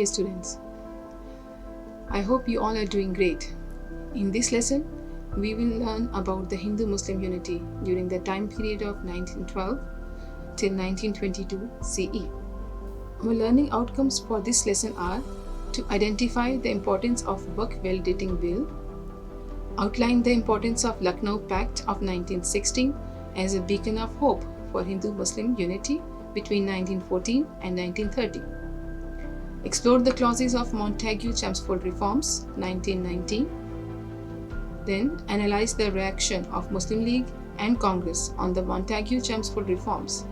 Dear students, I hope you all are doing great. In this lesson, we will learn about the Hindu-Muslim unity during the time period of 1912 till 1922 CE. Our learning outcomes for this lesson are to identify the importance of Waqf Validating Bill, outline the importance of Lucknow Pact of 1916 as a beacon of hope for Hindu-Muslim unity between 1914 and 1930. Explore the clauses of Montagu-Chelmsford Reforms 1919. Then analyze the reaction of Muslim League and Congress on the Montagu-Chelmsford Reforms.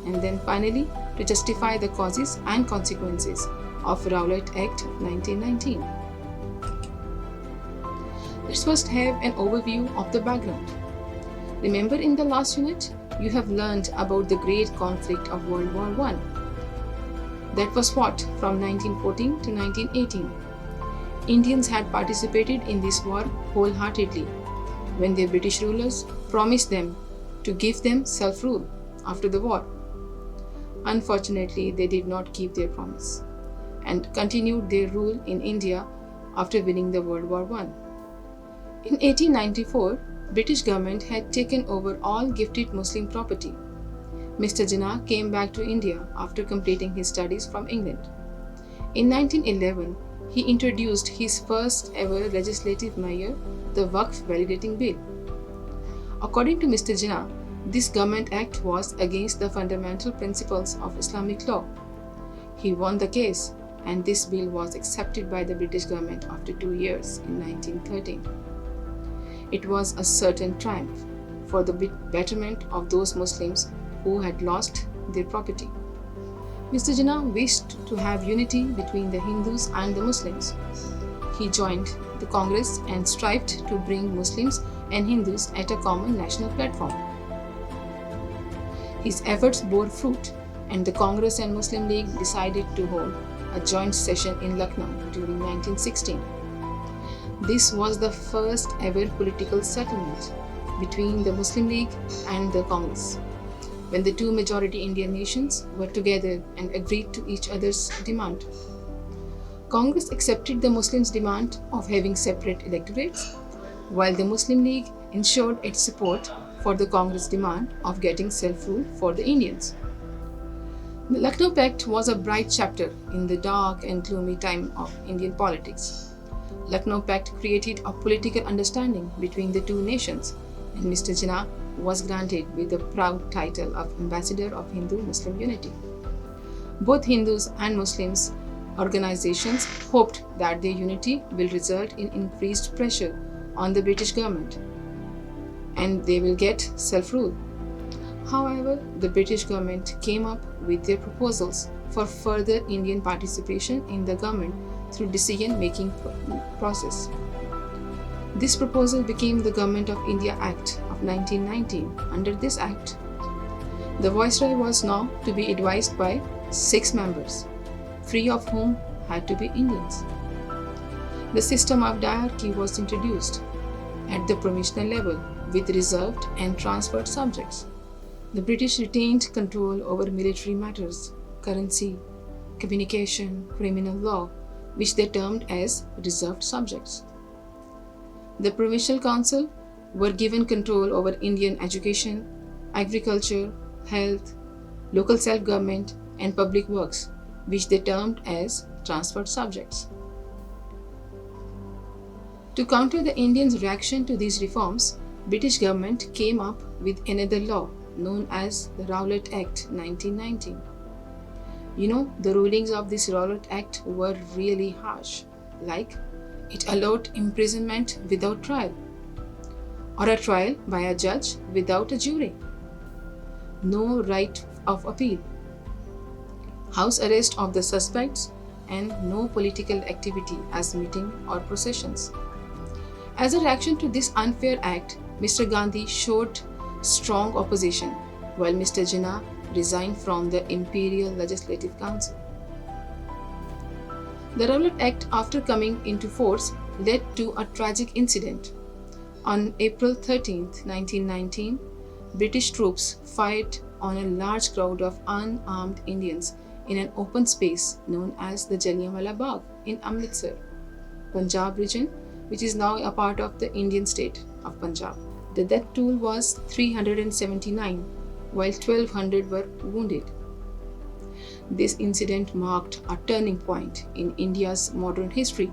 And then finally, to justify the causes and consequences of Rowlatt Act of 1919. Let's first have an overview of the background. Remember, in the last unit, you have learned about the great conflict of World War I that was fought from 1914 to 1918. Indians had participated in this war wholeheartedly when their British rulers promised them to give them self-rule after the war. Unfortunately, they did not keep their promise and continued their rule in India after winning the World War I. In 1894, British government had taken over all gifted Muslim property. Mr. Jinnah came back to India after completing his studies from England. In 1911, he introduced his first ever legislative measure, the Waqf Validating Bill. According to Mr. Jinnah, this government act was against the fundamental principles of Islamic law. He won the case, and this bill was accepted by the British government after 2 years in 1913. It was a certain triumph for the betterment of those Muslims who had lost their property. Mr. Jinnah wished to have unity between the Hindus and the Muslims. He joined the Congress and strived to bring Muslims and Hindus at a common national platform. His efforts bore fruit, and the Congress and Muslim League decided to hold a joint session in Lucknow during 1916. This was the first ever political settlement between the Muslim League and the Congress, when the two majority Indian nations were together and agreed to each other's demand. Congress accepted the Muslims' demand of having separate electorates, while the Muslim League ensured its support for the Congress' demand of getting self-rule for the Indians. The Lucknow Pact was a bright chapter in the dark and gloomy time of Indian politics. Lucknow Pact created a political understanding between the two nations, and Mr. Jinnah was granted with the proud title of Ambassador of Hindu-Muslim Unity. Both Hindus and Muslims organizations hoped that their unity will result in increased pressure on the British government and they will get self-rule. However, the British government came up with their proposals for further Indian participation in the government through decision-making process. This proposal became the Government of India Act of 1919. Under this act, the Viceroy was now to be advised by 6 members, 3 of whom had to be Indians. The system of diarchy was introduced at the provisional level with reserved and transferred subjects. The British retained control over military matters, currency, communication, criminal law, which they termed as reserved subjects. The Provincial Council were given control over Indian education, agriculture, health, local self-government, and public works, which they termed as transferred subjects. To counter the Indians' reaction to these reforms, British government came up with another law known as the Rowlatt Act 1919. You know, the rulings of this Rowlatt Act were really harsh, like it allowed imprisonment without trial, or a trial by a judge without a jury, no right of appeal, house arrest of the suspects, and no political activity as meeting or processions. As a reaction to this unfair act, Mr. Gandhi showed strong opposition, while Mr. Jinnah resigned from the Imperial Legislative Council. The Rowlatt Act, after coming into force, led to a tragic incident. On April 13, 1919, British troops fired on a large crowd of unarmed Indians in an open space known as the Jallianwala Bagh in Amritsar, Punjab region, which is now a part of the Indian state of Punjab. The death toll was 379, while 1,200 were wounded. This incident marked a turning point in India's modern history,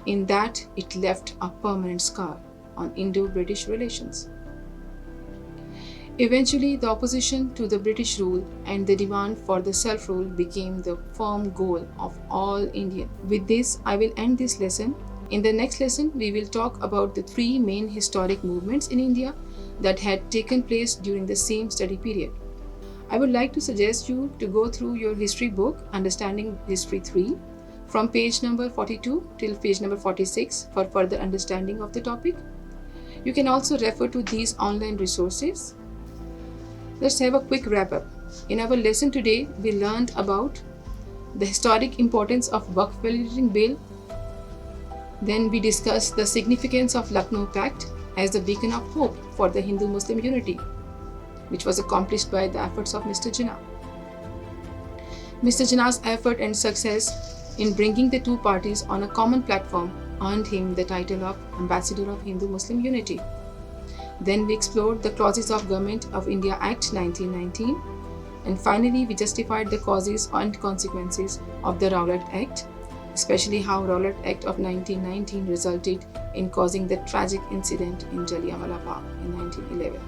in that it left a permanent scar on Indo-British relations. Eventually, the opposition to the British rule and the demand for the self-rule became the firm goal of all Indians. With this, I will end this lesson. In the next lesson, we will talk about the three main historic movements in India that had taken place during the same study period. I would like to suggest you to go through your history book, Understanding History 3, from page number 42 till page number 46 for further understanding of the topic. You can also refer to these online resources. Let's have a quick wrap up. In our lesson today, we learned about the historic importance of Waqf Validating Bill. Then we discussed the significance of Lucknow Pact as a beacon of hope for the Hindu-Muslim unity, which was accomplished by the efforts of Mr. Jinnah. Mr. Jinnah's effort and success in bringing the two parties on a common platform earned him the title of Ambassador of Hindu-Muslim Unity. Then we explored the clauses of Government of India Act 1919, and finally we justified the causes and consequences of the Rowlatt Act, especially how Rowlatt Act of 1919 resulted in causing the tragic incident in Jallianwala Bagh in 1911.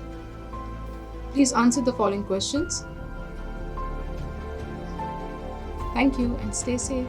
Please answer the following questions. Thank you and stay safe.